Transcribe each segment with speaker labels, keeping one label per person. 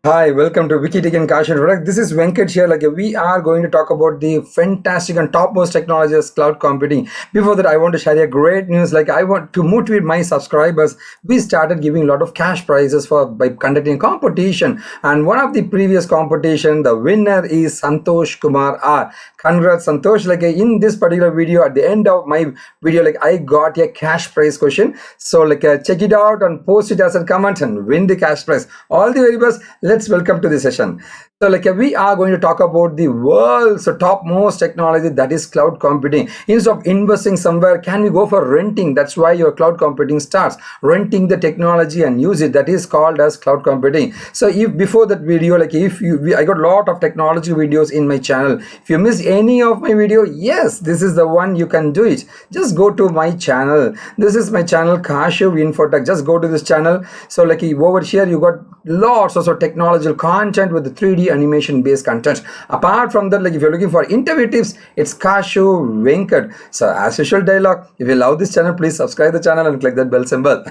Speaker 1: Hi, welcome to WikiTech and Cash and Product. This is Venkat here. We are going to talk about the fantastic and topmost technologies, cloud computing. Before that, I want to share a great news. I want to motivate my subscribers. We started giving a lot of cash prizes for by conducting competition. And one of the previous competition, the winner is Santosh Kumar R. Congrats, Santosh. In this particular video, at the end of my video, I got a cash prize question. So check it out and post it as a comment and win the cash prize. All the very best. Let's welcome to the session. So we are going to talk about the world's topmost technology, that is cloud computing. Instead of investing somewhere, can we go for renting? That's why your cloud computing starts. Renting the technology and use it, that is called as cloud computing. So if before that video, I got a lot of technology videos in my channel. If you miss any of my video, yes, this is the one you can do it. Just go to my channel. This is my channel, Kashiv Infotech. Just go to this channel. So over here you got lots of technological content with the 3D animation based content. Apart from that, if you're looking for interview tips, it's Kashu Venkat. So as usual dialogue, if you love this channel, please subscribe the channel and click that bell symbol.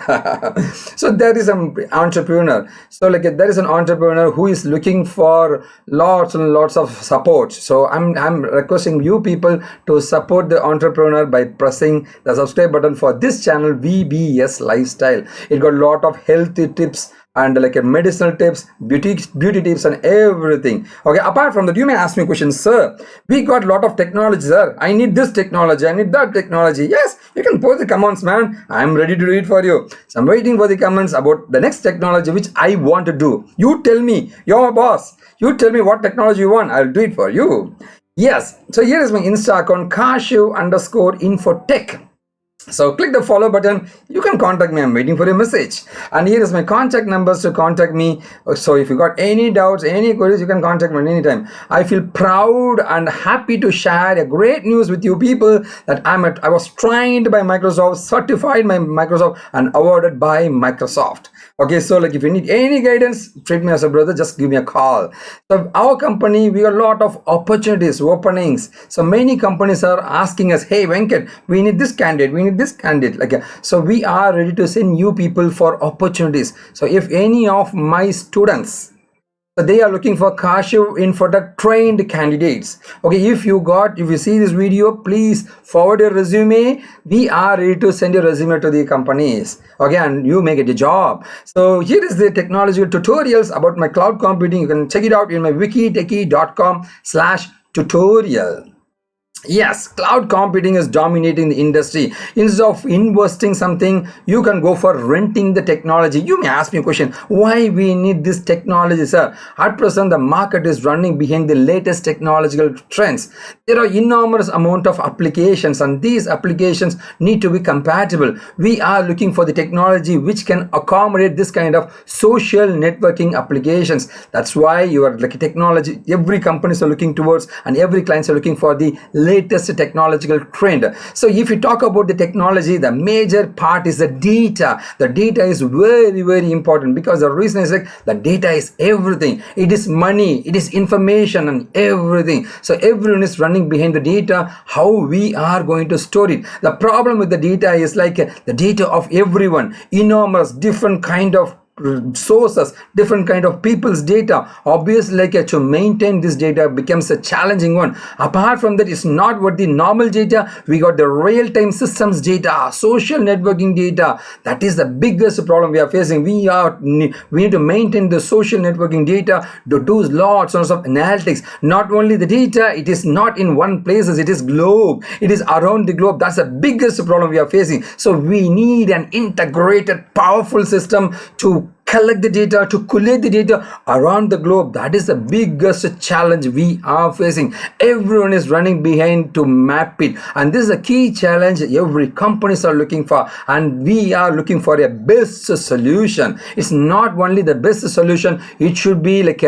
Speaker 1: So there is an entrepreneur. So there is an entrepreneur who is looking for lots and lots of support. So I'm requesting you people to support the entrepreneur by pressing the subscribe button for this channel, VBS Lifestyle. It got a lot of healthy tips and medicinal tips, beauty tips and everything. Okay, apart from that, you may ask me questions, sir, we got a lot of technology, sir. I need this technology, I need that technology. Yes, you can post the comments, man. I'm ready to do it for you. So I'm waiting for the comments about the next technology which I want to do. You tell me, you're a boss. You tell me what technology you want, I'll do it for you. Yes, so here is my Insta account, Kashiv_infotech. So click the follow button. You can contact me. I'm waiting for a message. And here is my contact numbers to contact me. So if you got any doubts, any queries, you can contact me anytime. I feel proud and happy to share a great news with you people that I was trained by Microsoft, certified by Microsoft, and awarded by Microsoft. Okay, so if you need any guidance, treat me as a brother, just give me a call. So our company, we got a lot of opportunities, openings. So many companies are asking us, hey Venkat, we need this candidate, we need this candidate. So we are ready to send you people for opportunities. So if any of my students, so they are looking for Kashiv Infotech trained candidates. Okay, if you see this video, please forward your resume. We are ready to send your resume to the companies. Okay, and you may get a job. So here is the technology tutorials about my cloud computing. You can check it out in my wikitechie.com/tutorial. Yes, cloud computing is dominating the industry. Instead of investing something, you can go for renting the technology. You may ask me a question, why we need this technology, sir? At present, the market is running behind the latest technological trends. There are enormous amount of applications and these applications need to be compatible. We are looking for the technology which can accommodate this kind of social networking applications. That's why you are technology, every companies are looking towards and every clients are looking for the latest technological trend. So if you talk about the technology, the major part is the data. The data is very, very important because the reason is the data is everything. It is money, it is information and everything. So everyone is running behind the data, how we are going to store it. The problem with the data is the data of everyone, enormous different kind of sources, different kind of people's data. Obviously to maintain this data becomes a challenging one. Apart from that, it's not what the normal data, we got the real-time systems data, social networking data. That is the biggest problem we are facing. We need to maintain the social networking data to do lots of analytics. Not only the data, it is not in one place, it is globe, it is around the globe. That's the biggest problem we are facing. So we need an integrated powerful system to collect the data, to collate the data around the globe. That is the biggest challenge we are facing. Everyone is running behind to map it, and this is a key challenge every companies are looking for, and we are looking for a best solution. It's not only the best solution, it should be it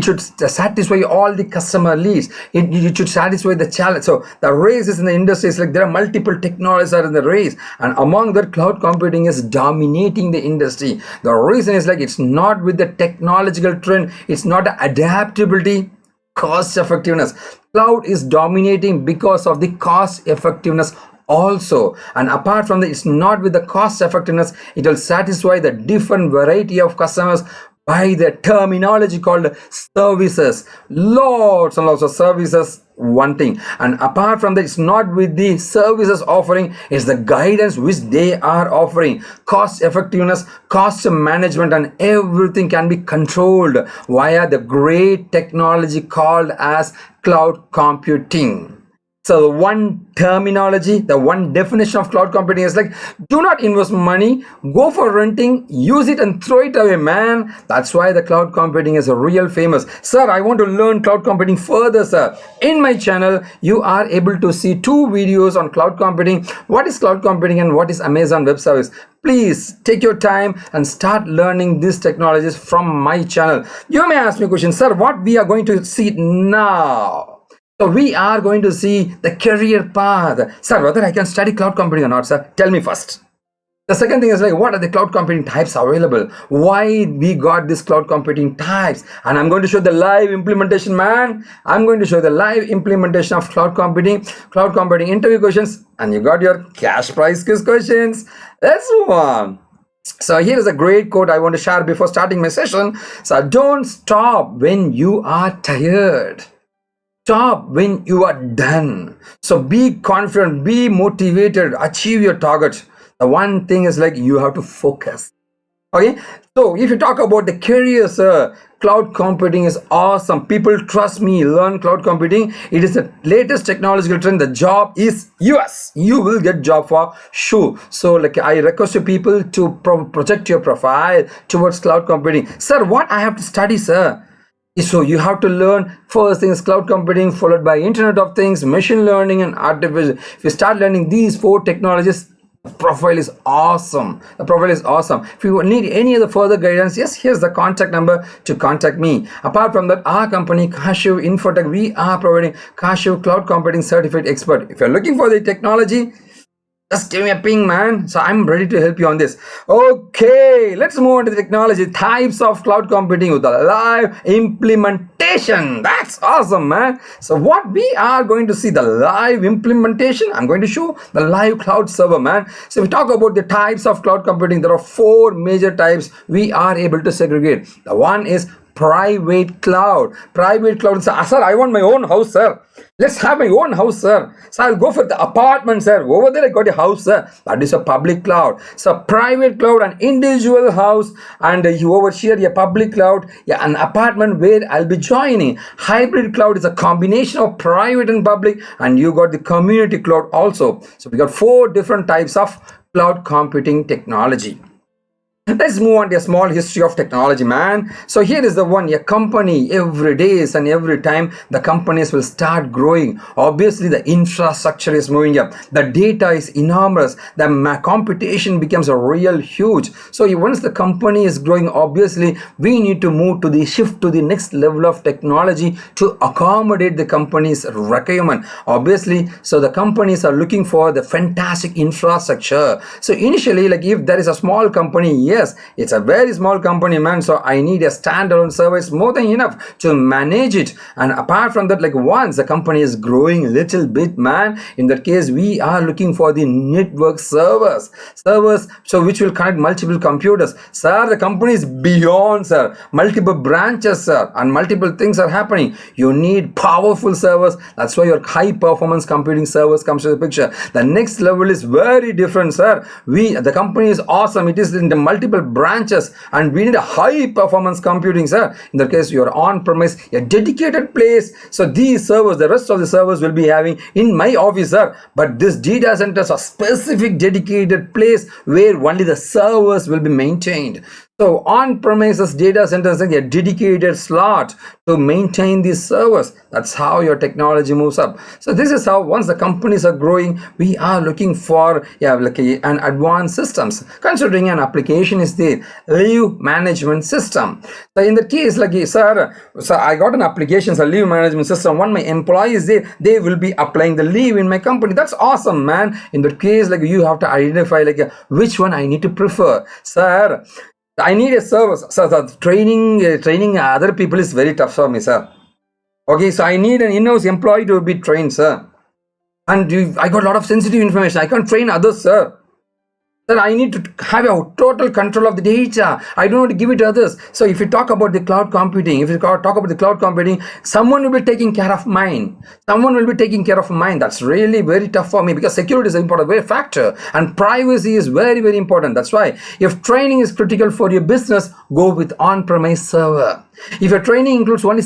Speaker 1: should satisfy all the customer needs. It should satisfy the challenge. So the race is in the industry is there are multiple technologies are in the race, and among that cloud computing is dominating the industry. The reason is it's not with the technological trend, it's not adaptability, cost effectiveness. Cloud is dominating because of the cost effectiveness also, and apart from that, it's not with the cost effectiveness, it will satisfy the different variety of customers by the terminology called services. Lots and lots of services, one thing. And apart from that, it's not with the services offering, it's the guidance which they are offering. Cost effectiveness, cost management, and everything can be controlled via the great technology called as cloud computing. So the one terminology, the one definition of cloud computing is like, do not invest money, go for renting, use it and throw it away, man. That's why the cloud computing is a real famous. Sir, I want to learn cloud computing further, sir. In my channel, you are able to see 2 videos on cloud computing. What is cloud computing and what is Amazon Web Service? Please take your time and start learning these technologies from my channel. You may ask me a question, sir, what we are going to see now? So we are going to see the career path. Sir, whether I can study cloud computing or not, sir, tell me first. The second thing is like, what are the cloud computing types available? Why we got this cloud computing types? And I'm going to show the live implementation, man. I'm going to show the live implementation of cloud computing interview questions, and you got your cash prize quiz questions. Let's move on. So here is a great quote I want to share before starting my session. So don't stop when you are tired. Stop when you are done. So be confident, be motivated, achieve your target. The one thing is like, you have to focus. Okay, so if you talk about the careers, cloud computing is awesome. People trust me, learn cloud computing. It is the latest technological trend. The job is yours. You will get job for sure. So like, I request you people to project your profile towards cloud computing. Sir, what I have to study, sir? So you have to learn first thing is cloud computing, followed by Internet of Things, machine learning, and artificial. If you start learning these 4 technologies, the profile is awesome. The profile is awesome. If you need any other further guidance, yes, here's the contact number to contact me. Apart from that, our company, Kashiv Infotech, we are providing Kashiv Cloud Computing Certified Expert. If you're looking for the technology, just give me a ping, man. So I'm ready to help you on this. Okay, let's move on to the technology types of cloud computing with the live implementation. That's awesome, man. So what we are going to see, the live implementation, I'm going to show the live cloud server, man. So we talk about the types of cloud computing. There are 4 major types we are able to segregate. The one is private cloud. Private cloud, sir, I want my own house, sir. Let's have my own house, sir. So I'll go for the apartment, sir. Over there I got a house, sir. That is a public cloud. So private cloud, an individual house, and you over here a public cloud, yeah, an apartment where I'll be joining. Hybrid cloud is a combination of private and public, and you got the community cloud also. So we got 4 different types of cloud computing technology. Let's move on to a small history of technology, man. So here is the one, a company every day and every time the companies will start growing. Obviously, the infrastructure is moving up. The data is enormous. The computation becomes a real huge. So once the company is growing, obviously, we need to move to the shift to the next level of technology to accommodate the company's requirement. Obviously, so the companies are looking for the fantastic infrastructure. So initially, like if there is a small company, yes, it's a very small company, man. So I need a standalone server. It's more than enough to manage it. And apart from that, like once the company is growing a little bit, man, in that case, we are looking for the network servers, so which will connect multiple computers. Sir, the company is beyond, sir. Multiple branches, sir, and multiple things are happening. You need powerful servers. That's why your high performance computing servers comes to the picture. The next level is very different, sir. The company is awesome. It is in the multiple branches, and we need a high performance computing, sir. In that case, you're on premise, a dedicated place. So these servers, the rest of the servers will be having in my office, sir. But this data centers are specific dedicated place where only the servers will be maintained. So on-premises data centers are a dedicated slot to maintain these servers. That's how your technology moves up. So this is how once the companies are growing, we are looking for an advanced systems. Considering an application is the leave management system. So in the case, sir, I got an application, a leave management system. When my employees they will be applying the leave in my company. That's awesome, man. In that case, you have to identify which one I need to prefer, sir. I need a service. So training other people is very tough for me, sir. Okay, so I need an in-house employee to be trained, sir. And I got a lot of sensitive information. I can't train others, sir. Sir, I need to have a total control of the data. I don't want to give it to others. So if you talk about the cloud computing, someone will be taking care of mine. That's really very tough for me, because security is an important very factor and privacy is very, very important. That's why if training is critical for your business, go with on-premise server. If your training includes only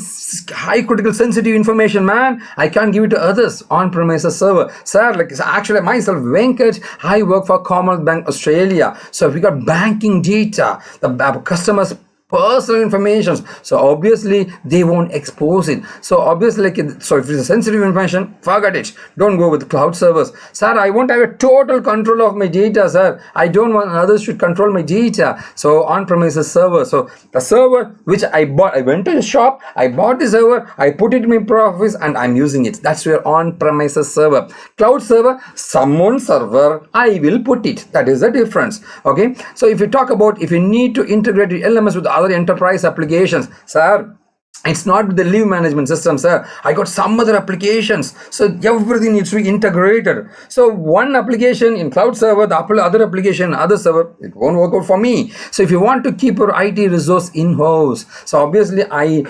Speaker 1: high critical sensitive information, man, I can't give it to others. On-premises server. Sir, actually myself, Venkat, I work for Commonwealth Bank Australia. So if we got banking data, the customers' personal information, so obviously they won't expose it. So obviously, so if it's sensitive information, forget it. Don't go with cloud servers. Sir, I want to have a total control of my data, sir. I don't want others to control my data. So on-premises server. So the server which I bought, I went to the shop, I bought the server, I put it in my office and I'm using it. That's your on-premises server. Cloud server, someone's server, I will put it. That is the difference. Okay. So if you talk about, if you need to integrate the LMS with other enterprise applications, sir, it's not the leave management system, sir. I got some other applications, so everything needs to be integrated. So one application in cloud server, the other application, other server, it won't work out for me. So if you want to keep your IT resource in-house, so obviously I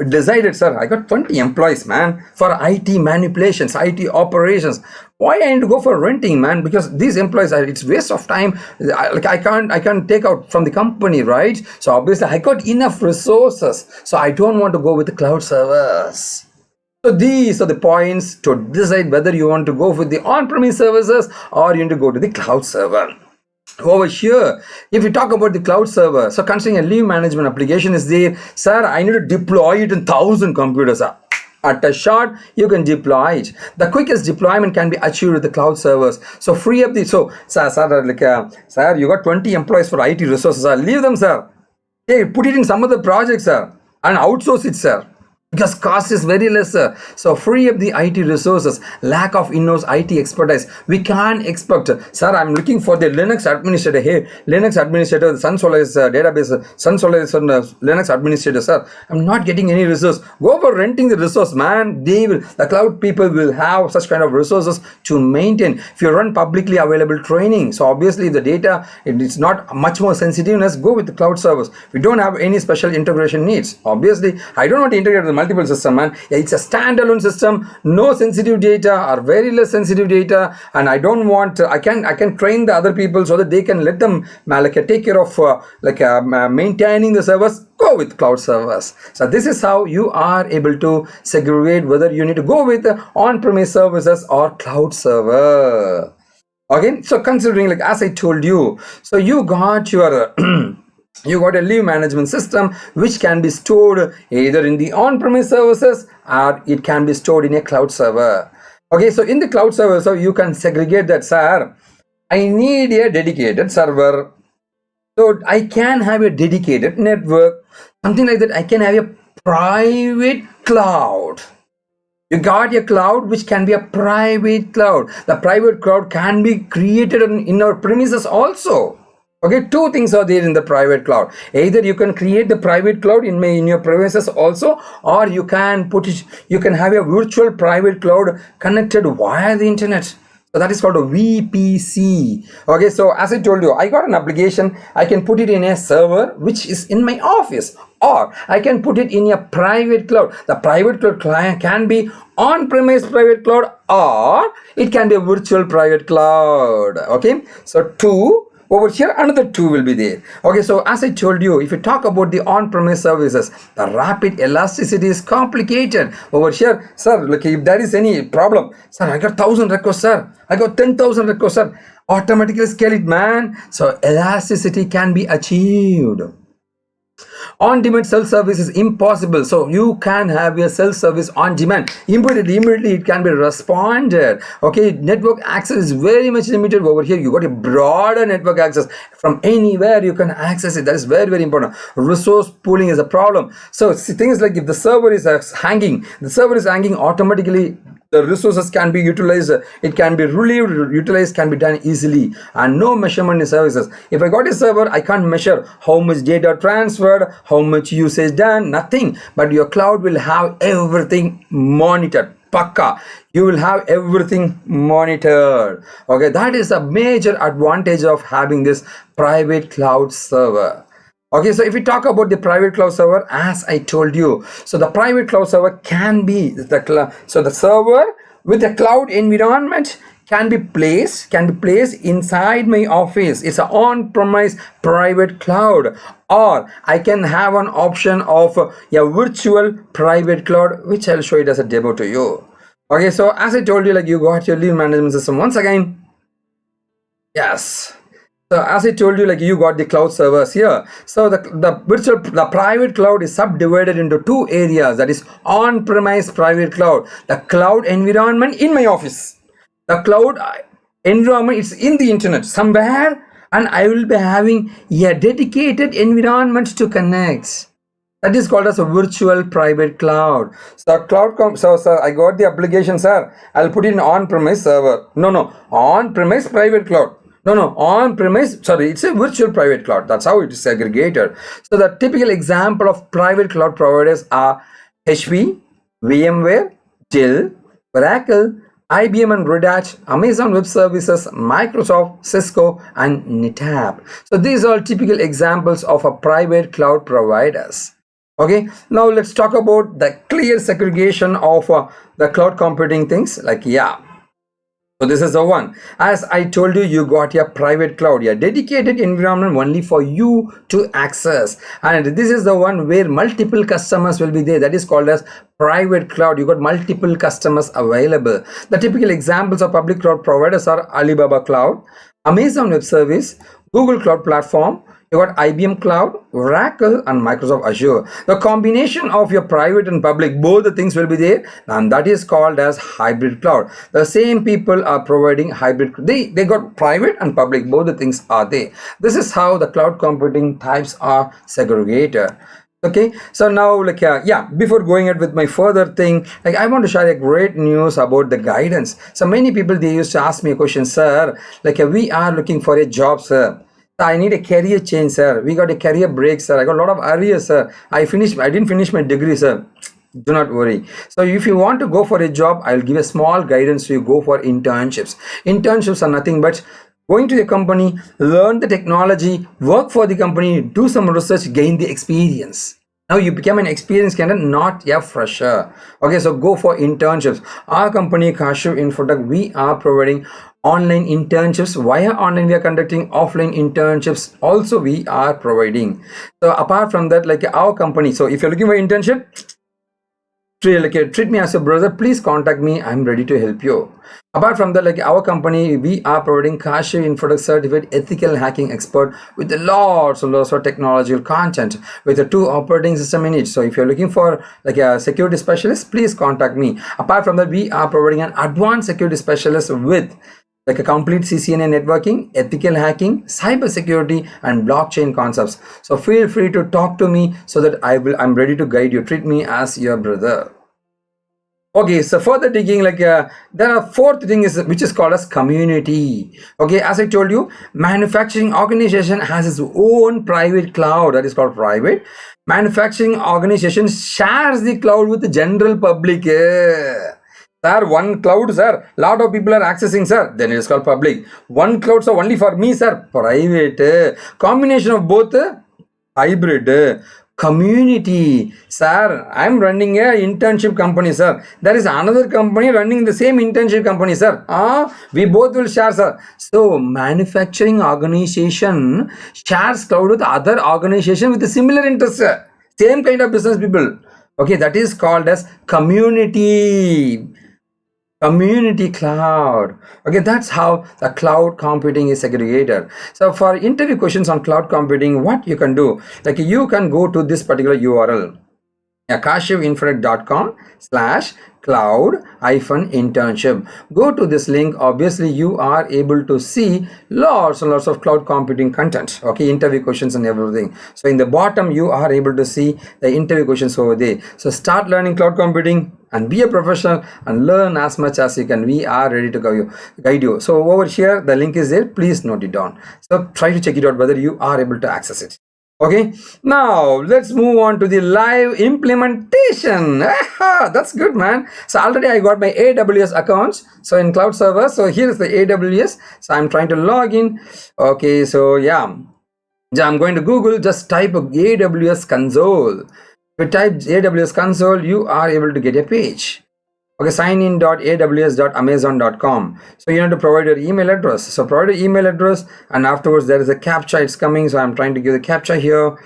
Speaker 1: decided, sir, I got 20 employees, man, for IT manipulations, IT operations. Why I need to go for renting, man? Because these employees it's waste of time. I can't take out from the company, right? So obviously I got enough resources, so I don't want to go with the cloud servers. So these are the points to decide whether you want to go with the on-premise services or you need to go to the cloud server. Over here, if you talk about the cloud server, so considering a leave management application is there, sir, I need to deploy it in 1,000 computers. At a shot, you can deploy it. The quickest deployment can be achieved with the cloud servers. So free up the, so sir, sir, you got 20 employees for IT resources, sir. Leave them, sir. Hey, put it in some other project, sir, and outsource it, sir. Because cost is very less, sir. So free up the IT resources. Lack of in-house IT expertise. We can't expect, sir, I'm looking for the Linux administrator. Hey, Linux administrator, Sun Solaris database, Sun Solaris Linux administrator, sir. I'm not getting any resource. Go for renting the resource, man. The cloud people will have such kind of resources to maintain. If you run publicly available training, so obviously the data, it's not much more sensitiveness, go with the cloud servers. We don't have any special integration needs. Obviously, I don't want to integrate the multiple system, man. It's a standalone system, no sensitive data or very less sensitive data, and I don't want I can train the other people so that they can let them take care of maintaining the servers. Go with cloud servers. So this is how you are able to segregate whether you need to go with on-premise services or cloud server. Okay, so considering, as I told you, so you got your you got a leave management system which can be stored either in the on-premise services or it can be stored in a cloud server. Okay, so in the cloud server, so you can segregate that, sir, I need a dedicated server. So I can have a dedicated network, something like that. I can have a private cloud. You got a cloud which can be a private cloud. The private cloud can be created in our premises also. Okay, two things are there in the private cloud. Either you can create the private cloud in your premises also, or you can have a virtual private cloud connected via the internet. So that is called a VPC. Okay, so as I told you, I got an application. I can put it in a server which is in my office, or I can put it in a private cloud. The private cloud can be on-premise private cloud, or it can be a virtual private cloud. Okay, so two. Over here, another two will be there. Okay, so as I told you, if you talk about the on-premise services, the rapid elasticity is complicated. Over here, sir, look, if there is any problem, sir, I got 1,000 requests, sir. I got 10,000 requests, sir. Automatically scale it, man. So elasticity can be achieved. On-demand self-service is impossible. So you can have your self-service on demand. Immediately it can be responded. Okay, network access is very much limited. Over here, you got a broader network access. From anywhere you can access it. That is very, very important. Resource pooling is a problem. So things like if the server is hanging, automatically the resources can be utilized, it can be relieved, utilized, can be done easily, and no measurement in services. If I got a server, I can't measure how much data transferred, how much usage done, nothing. But your cloud will have everything monitored. pakka. You will have everything monitored. Okay, that is a major advantage of having this private cloud server. Okay, so if we talk about the private cloud server, as I told you, so the private cloud server can be the server with a cloud environment can be placed inside my office. It's an on-premise private cloud, or I can have an option of a virtual private cloud, which I'll show it as a demo to you. Okay, so as I told you, like you got your leave management system once again. Yes. So as I told you, like you got the cloud servers here. So the private cloud is subdivided into two areas. That is on-premise private cloud, the cloud environment in my office. The cloud environment is in the internet somewhere, and I will be having a dedicated environment to connect. That is called as a virtual private cloud. So so I got the application, sir. I'll put it in on-premise server. No, on-premise private cloud. No, on-premise, sorry, it's a virtual private cloud. That's how it is segregated. So the typical example of private cloud providers are HP, VMware, Dell, Oracle, IBM and Red Hat, Amazon Web Services, Microsoft, Cisco, and NetApp. So these are typical examples of a private cloud providers. Okay, now let's talk about the clear segregation of the cloud computing things. So this is the one. As I told you, you got your private cloud, your dedicated environment only for you to access. And this is the one where multiple customers will be there. That is called as private cloud. You got multiple customers available. The typical examples of public cloud providers are Alibaba Cloud, Amazon Web Service, Google Cloud Platform. You got IBM Cloud, Oracle, and Microsoft Azure. The combination of your private and public, both the things will be there, and that is called as hybrid cloud. The same people are providing hybrid. They got private and public, both the things are there. This is how the cloud computing types are segregated. Okay, so now before going ahead with my further thing, I want to share a great news about the guidance. So many people, they used to ask me a question, sir, we are looking for a job, sir. I need a career change, sir. We got a career break, sir. I got a lot of arrears, sir. I didn't finish my degree, sir. Do not worry. So if you want to go for a job, I'll give a small guidance to you. Go for internships. Internships are nothing but going to the company, learn the technology, work for the company, do some research, gain the experience. Now you become an experienced candidate, not a fresher. Okay, so go for internships. Our company, Kashiv Infotech, we are providing online internships. Via online, we are conducting offline internships. Also, we are providing. So apart from that, our company. So if you're looking for internship, treat me as a brother. Please contact me. I'm ready to help you. Apart from that, our company, we are providing Kashiv Infotech certified ethical hacking expert with lots and lots of technological content with a 2 operating system in it. So if you're looking for a security specialist, please contact me. Apart from that, we are providing an advanced security specialist with a complete CCNA networking, ethical hacking, cyber security, and blockchain concepts. So feel free to talk to me so that I'm ready to guide you. Treat me as your brother. Okay, so further digging, there are fourth thing which is called as community. Okay, as I told you, manufacturing organization has its own private cloud, that is called private. Manufacturing organization shares the cloud with the general public. Sir, one cloud, sir, lot of people are accessing, sir, then it is called public. One cloud, so only for me, sir, private. Combination of both, hybrid. Community, sir, I'm running a internship company, sir. There is another company running the same internship company, sir. We both will share, sir. So manufacturing organization shares cloud with other organization with a similar interest, sir. Same kind of business people. Okay, that is called as community cloud. Okay, that's how the cloud computing is segregated. So for interview questions on cloud computing, what you can do, you can go to this particular URL, kashivinfrared.com/cloud-internship. Go to this link. Obviously, you are able to see lots and lots of cloud computing content. Okay, interview questions and everything. So in the bottom, you are able to see the interview questions over there. So start learning cloud computing and be a professional and learn as much as you can. We are ready to guide you. So over here, the link is there. Please note it down. So try to check it out whether you are able to access it. Okay, now let's move on to the live implementation. That's good, man. So already I got my AWS accounts. So in cloud server, so here is the AWS. So I'm trying to log in. Okay, so yeah, I'm going to Google, just type AWS console. If you type AWS console, you are able to get a page. Okay, signin.aws.amazon.com. So you need to provide your email address. So provide your email address, and afterwards there is a captcha. It's coming. So I'm trying to give the captcha here.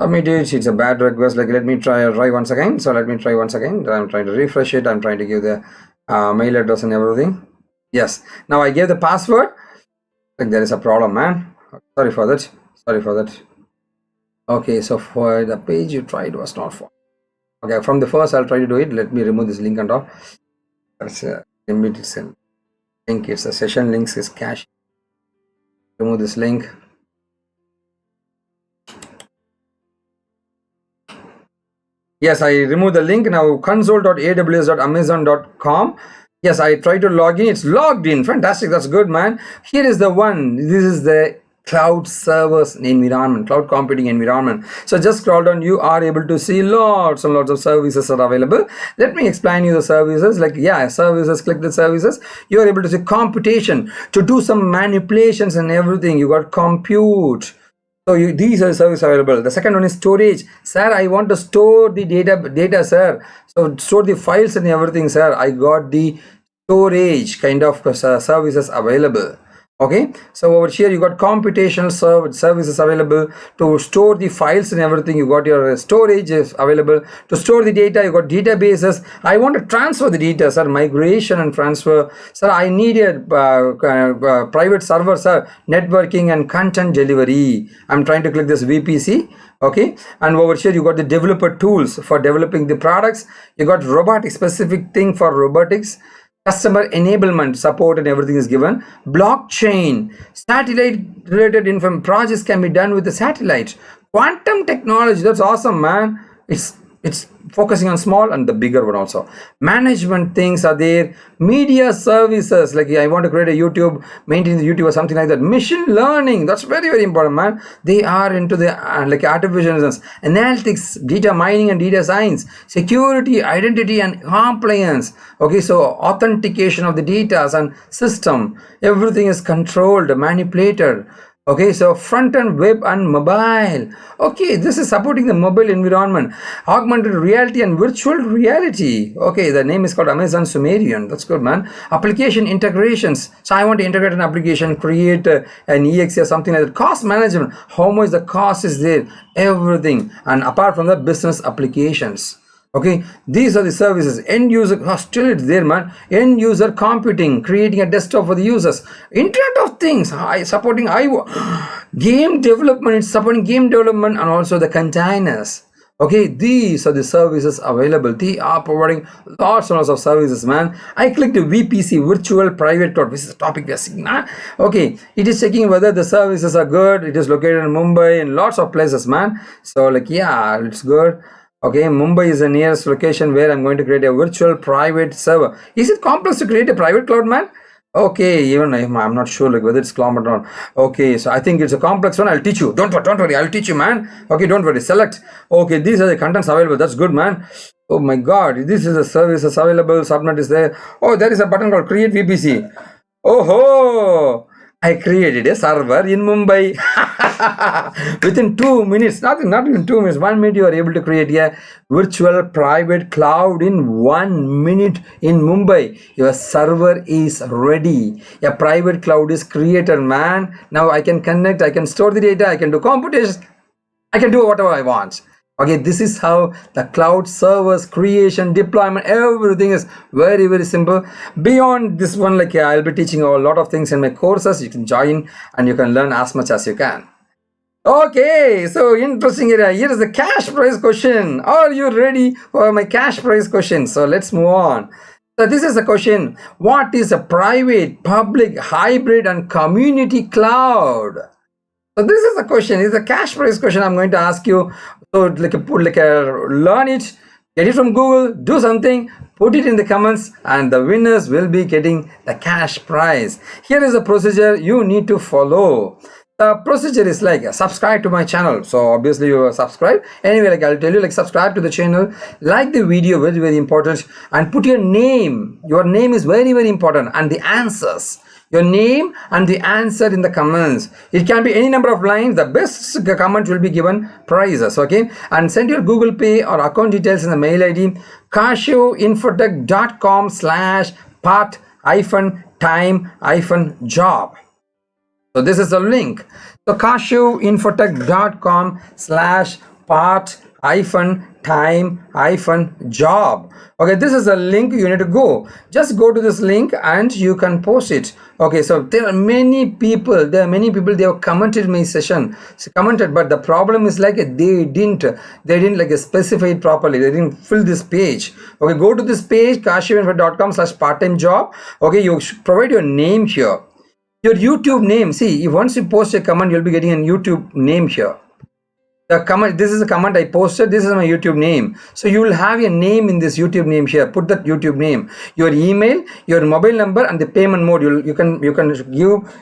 Speaker 1: Submit it. It's a bad request. Like, let me try once again. So let me try once again. I'm trying to refresh it. I'm trying to give the mail address and everything. Yes. Now I gave the password. Like, there is a problem, man. Sorry for that. Okay, so for the page you tried was not for. Okay, from the first I'll try to do it. Let me remove this link and all. That's a link. It's a session links is cache. Remove this link. Yes, I remove the link. Now console.aws.amazon.com. Yes, I try to log in. It's logged in. Fantastic. That's good, man. Here is the one. This is the cloud servers environment, cloud computing environment. So just scroll down, you are able to see lots and lots of services are available. Let me explain you the services. Like, yeah, services, click the services. You are able to see computation, to do some manipulations and everything. You got compute. So these are services available. The second one is storage. Sir, I want to store the data, sir. So store the files and everything, sir. I got the storage kind of services available. Okay, so over here you got computational services available. To store the files and everything, you got your storage is available. To store the data, you got databases. I want to transfer the data, sir. Migration and transfer, sir. I need a private server, sir. Networking and content delivery. I'm trying to click this VPC. Okay, and over here you got the developer tools for developing the products. You got robotic specific thing for robotics. Customer enablement support and everything is given. Blockchain, satellite related information projects can be done with the satellite. Quantum technology, that's awesome, man. It's focusing on small and the bigger one also. Management things are there. Media services, like I want to create a YouTube, maintain the YouTube or something like that. Machine learning, that's very, very important, man. They are into the like artificial intelligence, analytics, data mining and data science, security, identity and compliance. Okay, so authentication of the data and system, everything is controlled, manipulated. Okay, so front end web and mobile. Okay, this is supporting the mobile environment, augmented reality and virtual reality. Okay, the name is called Amazon Sumerian. That's good, man. Application integrations. So I want to integrate an application, create an EXE or something like that. Cost management. How much the cost is there? Everything. And apart from the business applications. Okay, these are the services. End user, still it's there, man. End user computing, creating a desktop for the users. Internet of things, supporting game development. It's supporting game development and also the containers. Okay, these are the services available. They are providing lots and lots of services, man. I clicked the VPC, virtual private cloud, which is the topic we are seeing now. Okay, it is checking whether the services are good. It is located in Mumbai and lots of places, man. So like, yeah, it's good. Okay, Mumbai is the nearest location where I'm going to create a virtual private server. Is it complex to create a private cloud, man? Okay, even I'm not sure like whether it's common or not. Okay, so I think it's a complex one. I'll teach you. Don't worry. I'll teach you, man. Okay, don't worry. Select. Okay, these are the contents available. That's good, man. Oh my God, this is the services available. Subnet is there. Oh, there is a button called Create VPC. Oh ho! I created a server in Mumbai. Within 2 minutes, not even 2 minutes, 1 minute, you are able to create a virtual private cloud in 1 minute in Mumbai. Your server is ready. A private cloud is created, man. Now I can connect, I can store the data, I can do computations, I can do whatever I want. Okay, this is how the cloud servers creation, deployment, everything is very, very simple. Beyond this one, like I'll be teaching a lot of things in my courses. You can join and you can learn as much as you can. Okay, so interesting area. Here is the cash prize question. Are you ready for my cash prize question? So let's move on. So this is the question. What is a private, public, hybrid and community cloud? So this is the question. It's a cash prize question I'm going to ask you. So learn it, get it from Google, do something, put it in the comments, and the winners will be getting the cash prize. Here is the procedure you need to follow. The procedure is like subscribe to my channel. So obviously you subscribe. Anyway, like I'll tell you, like subscribe to the channel, like the video, very very important, and put your name. Your name is very very important, and the answers. Your name and the answer in the comments. It can be any number of lines. The best comment will be given prizes. Okay, and send your Google Pay or account details in the mail ID cashew-infotech.com/part-time-job. So this is the link. So cashew-infotech.com/part-time-job. Okay, this is the link you need to go. Just go to this link and you can post it. Okay, so there are many people. They have commented my session, commented, but the problem is like they didn't like specify it properly. They didn't fill this page. Okay, go to this page cashew-infotech.com/part-time-job. Okay, you provide your name here. Your YouTube name. See, if once you post a comment, you'll be getting a YouTube name here. The comment, this is a comment I posted. This is my YouTube name. So you will have your name in this YouTube name here. Put that YouTube name, your email, your mobile number, and the payment mode. You can give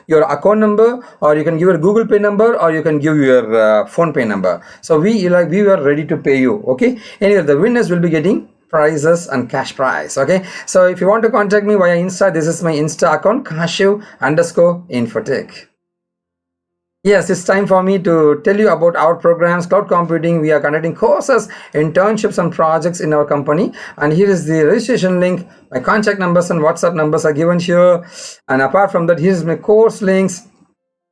Speaker 1: your account number, or you can give your Google Pay number, or you can give your phone pay number. So we are ready to pay you. Okay. Anyway, the winners will be getting prizes and cash prize. Okay, so if you want to contact me via Insta, this is my Insta account, cashew_infotech. Yes, it's time for me to tell you about our programs. Cloud computing, we are conducting courses, internships and projects in our company, and here is the registration link. My contact numbers and WhatsApp numbers are given here, and apart from that, here's my course links.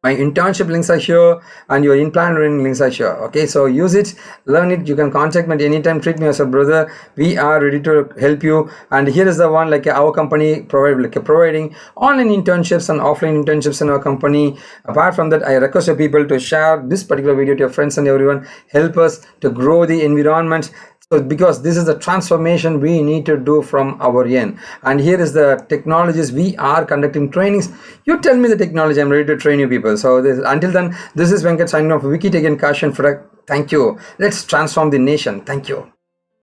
Speaker 1: My internship links are here, and your in-plan learning links are here. Okay, so use it, learn it. You can contact me at any time. Treat me as a brother. We are ready to help you. And here is the one, like our company providing online internships and offline internships in our company. Apart from that, I request you people to share this particular video to your friends and everyone. Help us to grow the environment. So because this is the transformation we need to do from our end, and here is the technologies we are conducting trainings. You tell me the technology, I'm ready to train you people. So until then, this is Venkat signing off. Wiki Tech and Kashan. Thank you. Let's transform the nation. Thank you.